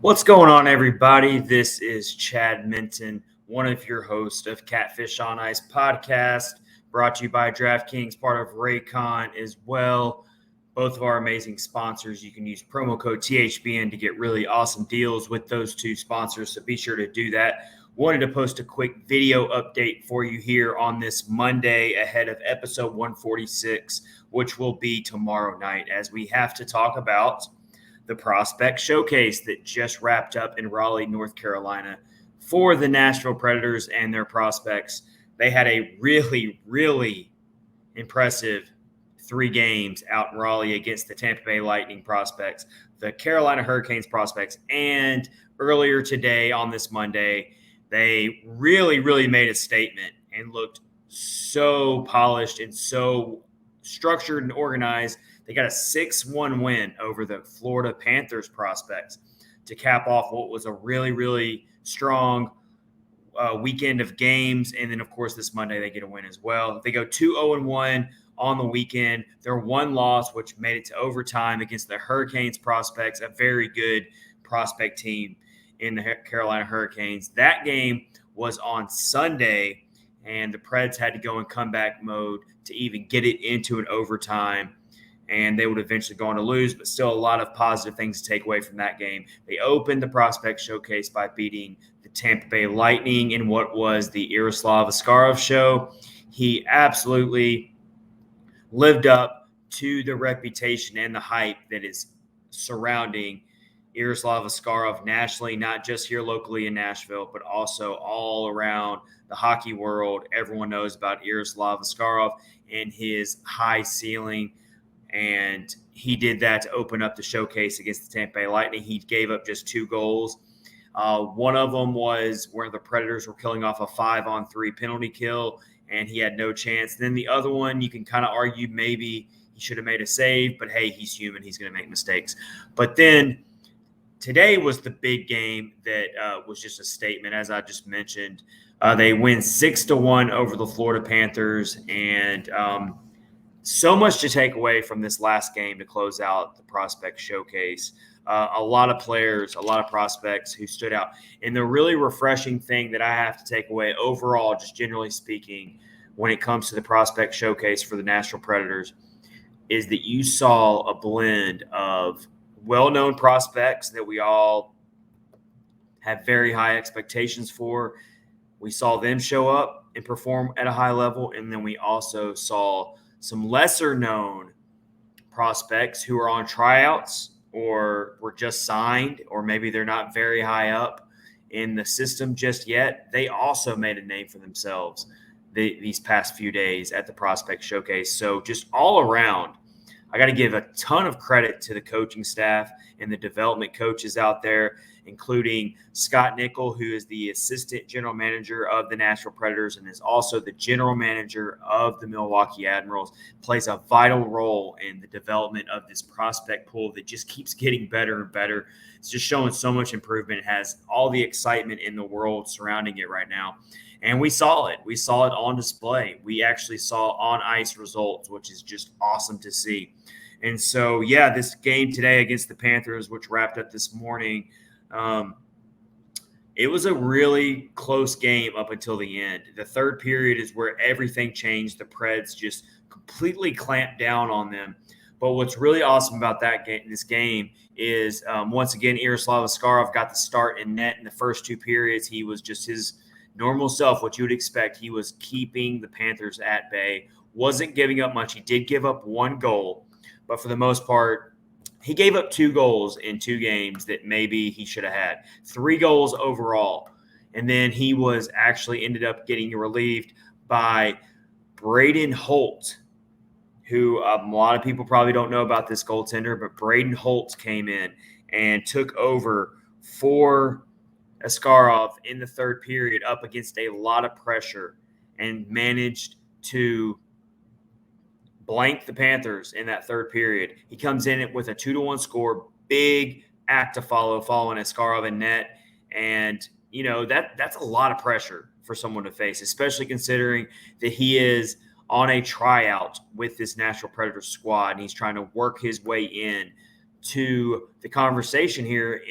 What's going on, everybody? This is Chad Minton, one of your hosts of Catfish on Ice podcast, brought to you by DraftKings, part of Raycon as well. Both of our amazing sponsors. You can use promo code THBN to get really awesome deals with those two sponsors, so be sure to do that. Wanted to post a quick video update for you here on this Monday ahead of episode 146, which will be tomorrow night, as we have to talk about the prospect showcase that just wrapped up in Raleigh, North Carolina for the Nashville Predators and their prospects. They had a really, really impressive 3 games out in Raleigh against the Tampa Bay Lightning prospects, the Carolina Hurricanes prospects, and earlier today on this Monday, they really, really made a statement and looked so polished and so structured and organized. They got a 6-1 win over the Florida Panthers prospects to cap off what was a really, really strong weekend of games. And then, of course, this Monday they get a win as well. They go 2-0-1 on the weekend. Their one loss, which made it to overtime against the Hurricanes prospects, a very good prospect team in the Carolina Hurricanes. That game was on Sunday, and the Preds had to go in comeback mode to even get it into an overtime, and they would eventually go on to lose, but still a lot of positive things to take away from that game. They opened the prospect showcase by beating the Tampa Bay Lightning in what was the Yaroslav Askarov show. He absolutely lived up to the reputation and the hype that is surrounding Yaroslav Askarov nationally, not just here locally in Nashville, but also all around the hockey world. Everyone knows about Yaroslav Askarov and his high ceiling, and he did that to open up the showcase against the Tampa Bay Lightning. He gave up just 2 goals. One of them was where the Predators were killing off a 5-on-3 penalty kill, and he had no chance. Then the other one, you can kind of argue maybe he should have made a save, but hey, he's human. He's going to make mistakes. But then today was the big game that was just a statement, as I just mentioned. They win 6-1 over the Florida Panthers, and so much to take away from this last game to close out the prospect showcase. A lot of players, a lot of prospects who stood out. And the really refreshing thing that I have to take away overall, just generally speaking, when it comes to the prospect showcase for the Nashville Predators, is that you saw a blend of well-known prospects that we all have very high expectations for. We saw them show up and perform at a high level, and then we also saw some lesser-known prospects who are on tryouts or were just signed, or maybe they're not very high up in the system just yet. They also made a name for themselves these past few days at the prospect showcase. So just all around, I got to give a ton of credit to the coaching staff and the development coaches out there, including Scott Nickel, who is the assistant general manager of the Nashville Predators and is also the general manager of the Milwaukee Admirals, plays a vital role in the development of this prospect pool that just keeps getting better and better. It's just showing so much improvement. It has all the excitement in the world surrounding it right now. And we saw it. We saw it on display. We actually saw on-ice results, which is just awesome to see. And so, yeah, this game today against the Panthers, which wrapped up this morning, it was a really close game up until the end. The third period is where everything changed. The Preds just completely clamped down on them. But what's really awesome about this game is, once again, Yaroslav Askarov got the start in net in the first 2 periods. He was just his normal self, what you would expect. He was keeping the Panthers at bay, wasn't giving up much. He did give up 1 goal, but for the most part, he gave up 2 goals in 2 games that maybe he should have had. 3 goals overall. And then he was actually ended up getting relieved by Braden Holt, who a lot of people probably don't know about this goaltender, but Braden Holt came in and took over for Askarov in the third period up against a lot of pressure and managed to blank the Panthers in that third period. He comes in with a 2-1 score, big act to following Askarov in net. And, you know, that's a lot of pressure for someone to face, especially considering that he is on a tryout with this Nashville Predators squad, and he's trying to work his way in to the conversation here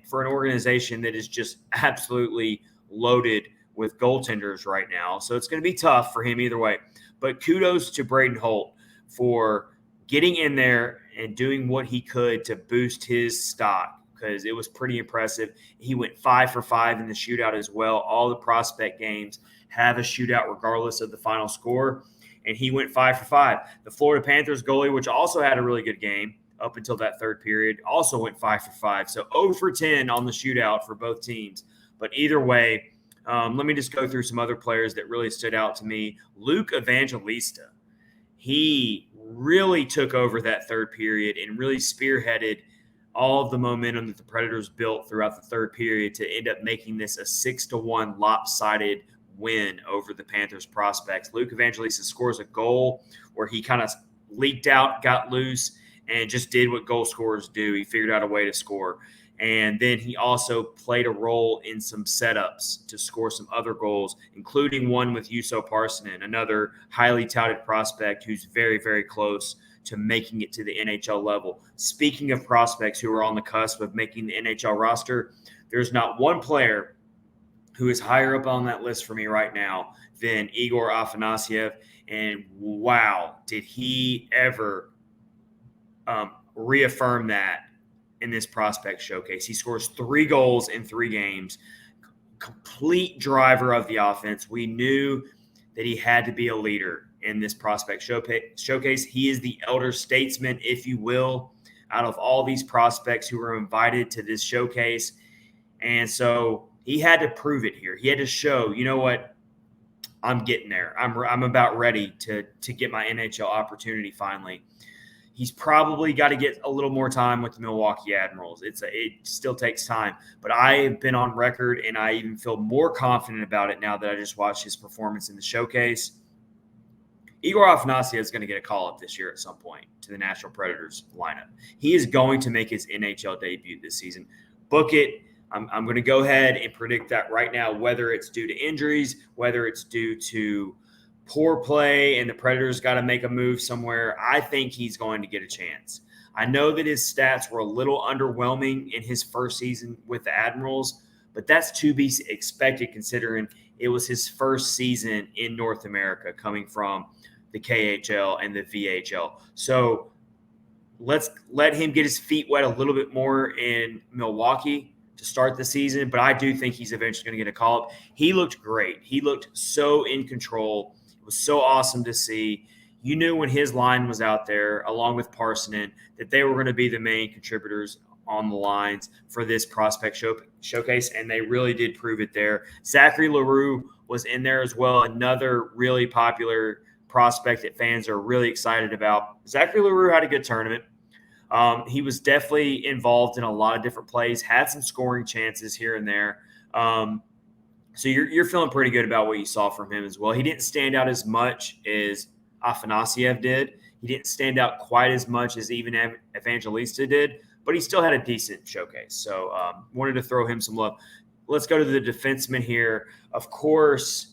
for an organization that is just absolutely loaded with goaltenders right now. So it's going to be tough for him either way. But kudos to Braden Holt for getting in there and doing what he could to boost his stock, because it was pretty impressive. He went 5 for 5 in the shootout as well. All the prospect games have a shootout regardless of the final score, and he went 5 for 5. The Florida Panthers goalie, which also had a really good game up until that third period, also went 5 for 5. So 0 for 10 on the shootout for both teams. But either way, let me just go through some other players that really stood out to me. Luke Evangelista, he really took over that third period and really spearheaded all of the momentum that the Predators built throughout the third period to end up making this a 6-1 lopsided win over the Panthers prospects. Luke Evangelista scores a goal where he kind of leaked out, got loose, and just did what goal scorers do. He figured out a way to score. And then he also played a role in some setups to score some other goals, including one with Juuso Parssinen, another highly touted prospect who's very, very close to making it to the NHL level. Speaking of prospects who are on the cusp of making the NHL roster, there's not one player who is higher up on that list for me right now than Igor Afanasyev. And wow, did he ever reaffirm that in this prospect showcase. He scores 3 goals in 3 games, complete driver of the offense. We knew that he had to be a leader in this prospect showcase. He is the elder statesman, if you will, out of all these prospects who were invited to this showcase. And so he had to prove it here. He had to show, you know what, I'm getting there. I'm about ready to get my NHL opportunity finally. He's probably got to get a little more time with the Milwaukee Admirals. It still takes time. But I have been on record, and I even feel more confident about it now that I just watched his performance in the showcase. Igor Afanasyev is going to get a call-up this year at some point to the Nashville Predators lineup. He is going to make his NHL debut this season. Book it. I'm going to go ahead and predict that right now, whether it's due to injuries, whether it's due to poor play and the Predators got to make a move somewhere. I think he's going to get a chance. I know that his stats were a little underwhelming in his first season with the Admirals, but that's to be expected considering it was his first season in North America coming from the KHL and the VHL. So let's let him get his feet wet a little bit more in Milwaukee to start the season, but I do think he's eventually going to get a call-up. He looked great. He looked so in control. It was so awesome to see. You knew when his line was out there, along with Parssinen, that they were going to be the main contributors on the lines for this prospect showcase, and they really did prove it there. Zachary Leroux was in there as well, another really popular prospect that fans are really excited about. Zachary Leroux had a good tournament. He was definitely involved in a lot of different plays, had some scoring chances here and there. So you're feeling pretty good about what you saw from him as well. He didn't stand out as much as Afanasyev did. He didn't stand out quite as much as even Evangelista did, but he still had a decent showcase. So wanted to throw him some love. Let's go to the defenseman here. Of course,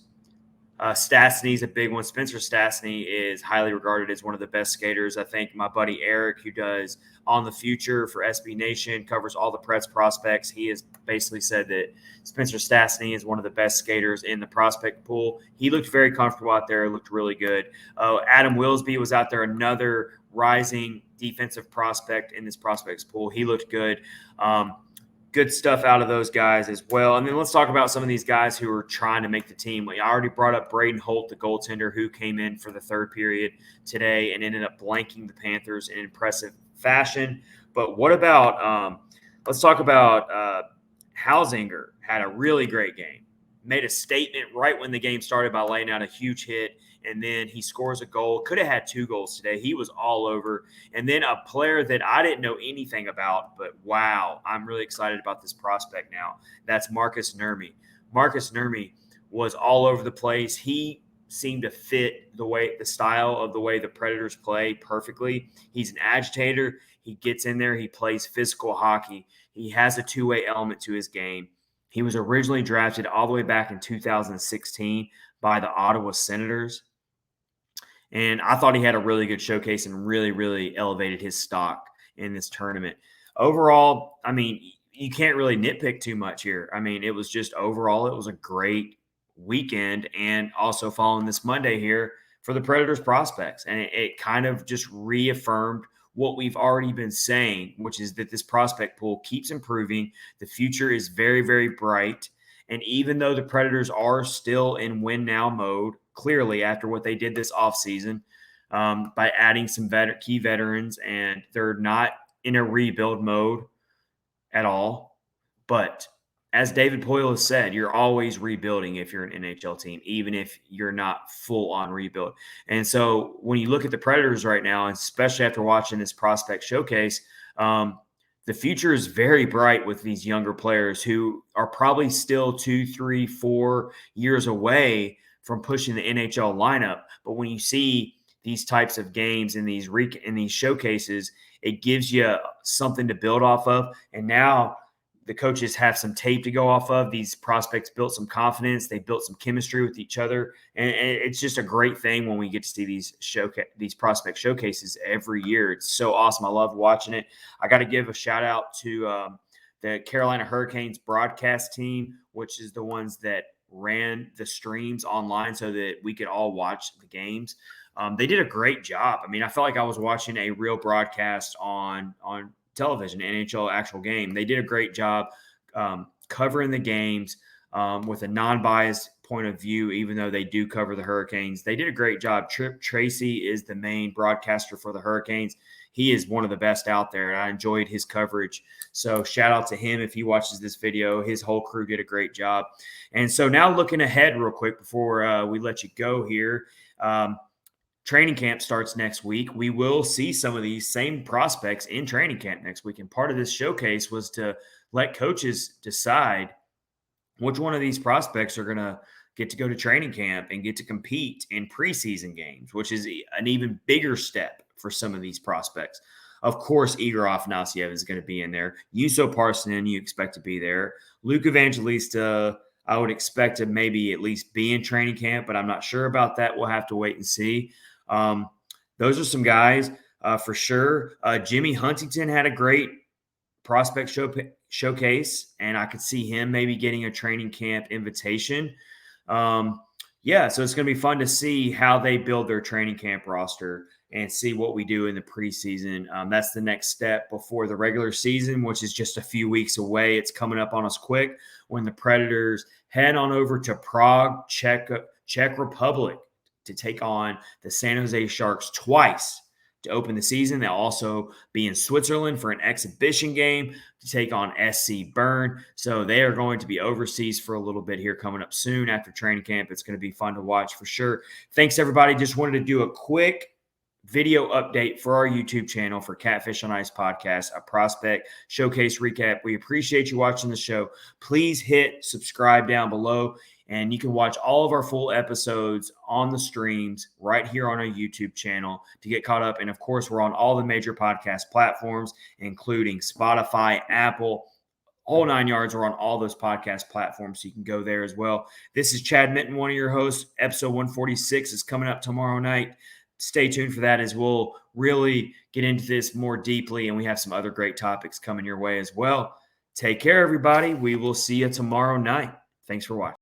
Stastny is a big one. Spencer Stastny is highly regarded as one of the best skaters. I think my buddy Eric, who does On the Future for SB Nation, covers all the Preds prospects. He has basically said that Spencer Stastny is one of the best skaters in the prospect pool. He looked very comfortable out there. Looked really good. Adam Wilsby was out there, another rising defensive prospect in this prospects pool. He looked good. Good stuff out of those guys as well. And then let's talk about some of these guys who are trying to make the team. I already brought up Braden Holt, the goaltender, who came in for the third period today and ended up blanking the Panthers in impressive fashion. But what about let's talk about Hausinger. Had a really great game. Made a statement right when the game started by laying out a huge hit, and then he scores a goal. Could have had 2 goals today. He was all over. And then a player that I didn't know anything about, but wow, I'm really excited about this prospect now. That's Marcus Nurmi. Marcus Nurmi was all over the place. He seemed to fit the style of the way the Predators play perfectly. He's an agitator. He gets in there. He plays physical hockey. He has a two-way element to his game. He was originally drafted all the way back in 2016 by the Ottawa Senators. And I thought he had a really good showcase and really, really elevated his stock in this tournament. Overall, I mean, you can't really nitpick too much here. I mean, it was just overall, it was a great weekend, and also following this Monday here for the Predators prospects. And it kind of just reaffirmed what we've already been saying, which is that this prospect pool keeps improving. The future is very, very bright. And even though the Predators are still in win now mode, clearly after what they did this offseason, by adding some key veterans, and they're not in a rebuild mode at all. But as David Poyle has said, you're always rebuilding if you're an NHL team, even if you're not full on rebuild. And so when you look at the Predators right now, and especially after watching this prospect showcase, the future is very bright with these younger players who are probably still 2, 3, 4 years away from pushing the NHL lineup. But when you see these types of games in these showcases, it gives you something to build off of. And now the coaches have some tape to go off of. These prospects built some confidence. They built some chemistry with each other. And it's just a great thing when we get to see these prospect showcases every year. It's so awesome. I love watching it. I got to give a shout out to the Carolina Hurricanes broadcast team, which is the ones that ran the streams online so that we could all watch the games. They did a great job. I mean, I felt like I was watching a real broadcast on television, NHL actual game. They did a great job covering the games with a non-biased point of view, even though they do cover the Hurricanes. They did a great job. Trip Tracy is the main broadcaster for the Hurricanes. He is one of the best out there, and I enjoyed his coverage. So shout out to him if he watches this video. His whole crew did a great job. And so now looking ahead real quick before we let you go here, training camp starts next week. We will see some of these same prospects in training camp next week. And part of this showcase was to let coaches decide which one of these prospects are going to get to go to training camp and get to compete in preseason games, which is an even bigger step for some of these prospects. Of course, Igor Afanasyev is going to be in there. Juuso Parssinen, you expect to be there. Luke Evangelista, I would expect to maybe at least be in training camp, but I'm not sure about that. We'll have to wait and see. Those are some guys for sure. Jimmy Huntington had a great prospect showcase, and I could see him maybe getting a training camp invitation. So it's going to be fun to see how they build their training camp roster and see what we do in the preseason. That's the next step before the regular season, which is just a few weeks away. It's coming up on us quick when the Predators head on over to Prague, Czech Republic, to take on the San Jose Sharks twice to open the season. They'll also be in Switzerland for an exhibition game to take on SC Bern. So they are going to be overseas for a little bit here coming up soon after training camp. It's going to be fun to watch for sure. Thanks, everybody. Just wanted to do a quick video update for our YouTube channel for Catfish on Ice podcast, a prospect showcase recap. We appreciate you watching the show. Please hit subscribe down below, and you can watch all of our full episodes on the streams right here on our YouTube channel to get caught up. And of course, we're on all the major podcast platforms, including Spotify, Apple, whole 9 yards. We're on all those podcast platforms, so you can go there as well. This is Chad Minton, one of your hosts. Episode 146 is coming up tomorrow night. Stay tuned for that as we'll really get into this more deeply, and we have some other great topics coming your way as well. Take care, everybody. We will see you tomorrow night. Thanks for watching.